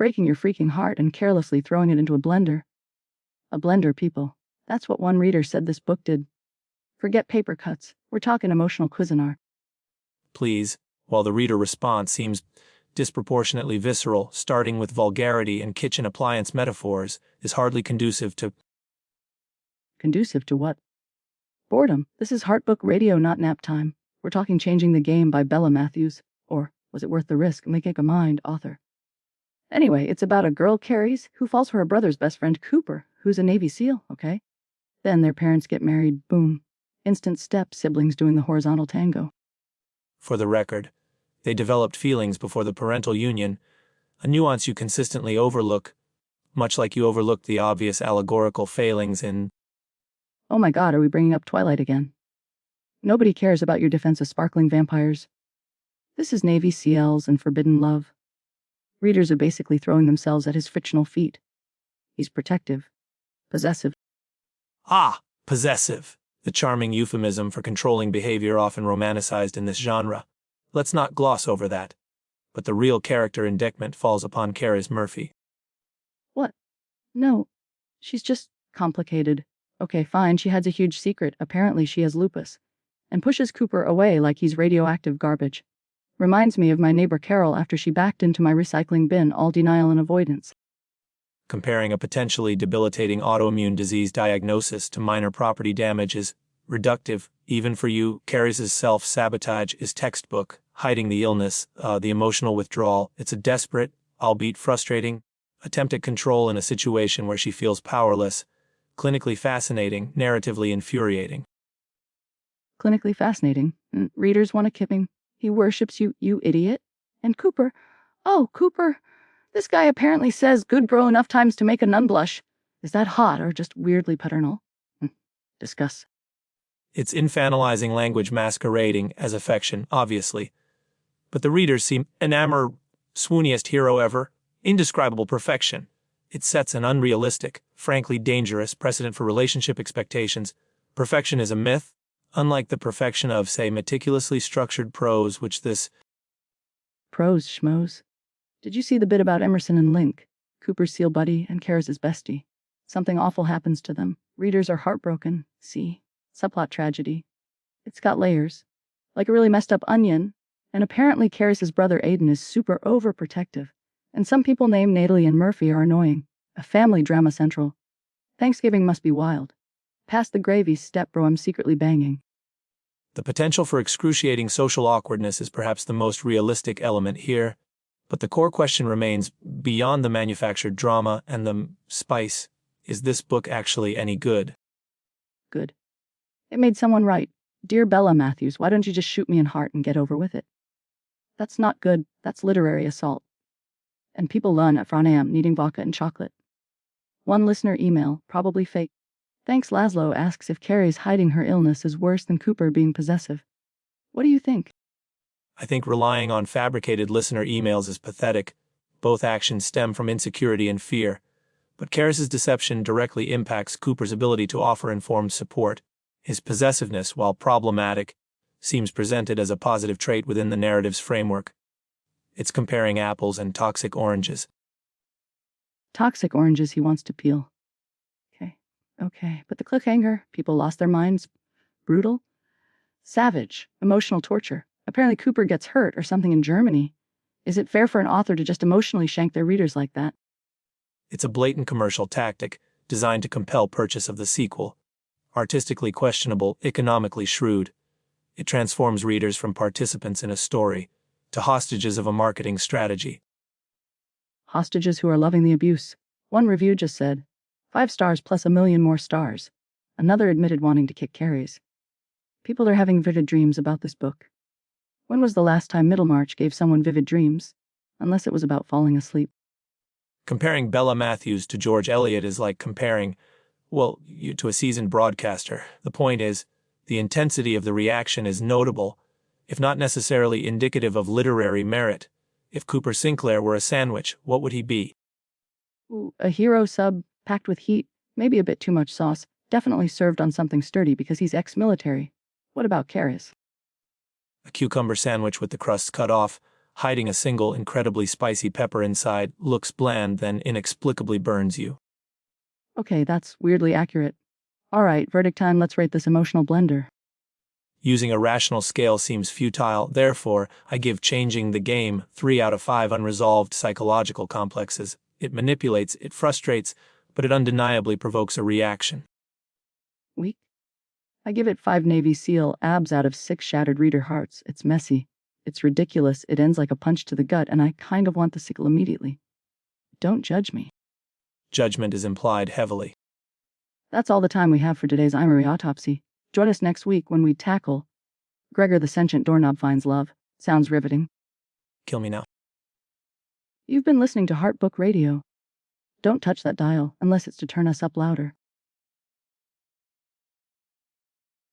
breaking your freaking heart and carelessly throwing it into a blender. A blender, people. That's what one reader said this book did. Forget paper cuts. We're talking emotional Cuisinart. Please, while the reader response seems disproportionately visceral, starting with vulgarity and kitchen appliance metaphors, is hardly conducive to... Conducive to what? Boredom. This is Heartbook Radio, not nap time. We're talking Changing the Game by Bella Matthews, or Was It Worth the Risk? Making a Mind, author. Anyway, it's about a girl, Carrie's, who falls for her brother's best friend, Cooper, who's a Navy SEAL, okay? Then their parents get married, boom. Instant step, siblings doing the horizontal tango. For the record, they developed feelings before the parental union, a nuance you consistently overlook, much like you overlooked the obvious allegorical failings in... Oh my God, are we bringing up Twilight again? Nobody cares about your defense of sparkling vampires. This is Navy SEALs and forbidden love. Readers are basically throwing themselves at his fictional feet. He's protective, possessive. Ah, possessive, the charming euphemism for controlling behavior often romanticized in this genre. Let's not gloss over that. But the real character indictment falls upon Carys Murphy. What? No, she's just complicated. Okay, fine, she hides a huge secret. Apparently she has lupus. And pushes Cooper away like he's radioactive garbage. Reminds me of my neighbor Carol after she backed into my recycling bin, all denial and avoidance. Comparing a potentially debilitating autoimmune disease diagnosis to minor property damage is reductive, even for you. Carys' self-sabotage is textbook, hiding the illness, the emotional withdrawal. It's a desperate, albeit frustrating, attempt at control in a situation where she feels powerless. Clinically fascinating, narratively infuriating. Clinically fascinating. Readers want to kip him. He worships you, you idiot. And Cooper. Oh, Cooper. This guy apparently says good bro enough times to make a nun blush. Is that hot or just weirdly paternal? Discuss. It's infantilizing language masquerading as affection, obviously. But the readers seem enamored, swooniest hero ever, indescribable perfection. It sets an unrealistic, frankly dangerous precedent for relationship expectations. Perfection is a myth, unlike the perfection of, say, meticulously structured prose, which this... Prose, schmoes. Did you see the bit about Emerson and Link, Cooper's SEAL buddy and Carys' bestie? Something awful happens to them. Readers are heartbroken. See? Subplot tragedy. It's got layers. Like a really messed up onion. And apparently Carys' brother Aiden is super overprotective. And some people named Natalie and Murphy are annoying. A family drama central. Thanksgiving must be wild. Past the gravy, stepbro, I'm secretly banging. The potential for excruciating social awkwardness is perhaps the most realistic element here, but the core question remains, beyond the manufactured drama and the spice, is this book actually any good? Good. It made someone write, Dear Bella Matthews, why don't you just shoot me in heart and get over with it? That's not good, that's literary assault. And people learn at Franam needing vodka and chocolate. One listener email, probably fake. Thanks Laszlo asks if Carrie's hiding her illness is worse than Cooper being possessive. What do you think? I think relying on fabricated listener emails is pathetic. Both actions stem from insecurity and fear. But Carys' deception directly impacts Cooper's ability to offer informed support. His possessiveness, while problematic, seems presented as a positive trait within the narrative's framework. It's comparing apples and toxic oranges. Toxic oranges he wants to peel. Okay, but the cliffhanger, people lost their minds. Brutal. Savage. Emotional torture. Apparently Cooper gets hurt or something in Germany. Is it fair for an author to just emotionally shank their readers like that? It's a blatant commercial tactic designed to compel purchase of the sequel. Artistically questionable, economically shrewd. It transforms readers from participants in a story to hostages of a marketing strategy. Hostages who are loving the abuse. One review just said, 5 stars plus 1 million more stars. Another admitted wanting to kick Carys. People are having vivid dreams about this book. When was the last time Middlemarch gave someone vivid dreams? Unless it was about falling asleep. Comparing Bella Matthews to George Eliot is like comparing, you to a seasoned broadcaster. The point is, the intensity of the reaction is notable, if not necessarily indicative of literary merit. If Cooper Sinclair were a sandwich, what would he be? Ooh, a hero sub, packed with heat, maybe a bit too much sauce, definitely served on something sturdy because he's ex-military. What about Carys? A cucumber sandwich with the crust cut off, hiding a single incredibly spicy pepper inside, looks bland, then inexplicably burns you. Okay, that's weirdly accurate. All right, verdict time, let's rate this emotional blender. Using a rational scale seems futile, therefore, I give Changing the Game 3 out of 5 unresolved psychological complexes. It manipulates, it frustrates, but it undeniably provokes a reaction. Weak? I give it 5 Navy SEAL abs out of 6 shattered reader hearts. It's messy. It's ridiculous. It ends like a punch to the gut, and I kind of want the sequel immediately. Don't judge me. Judgment is implied heavily. That's all the time we have for today's Imery Autopsy. Join us next week when we tackle Gregor the Sentient Doorknob Finds Love. Sounds riveting. Kill me now. You've been listening to Heartbook Radio. Don't touch that dial unless it's to turn us up louder.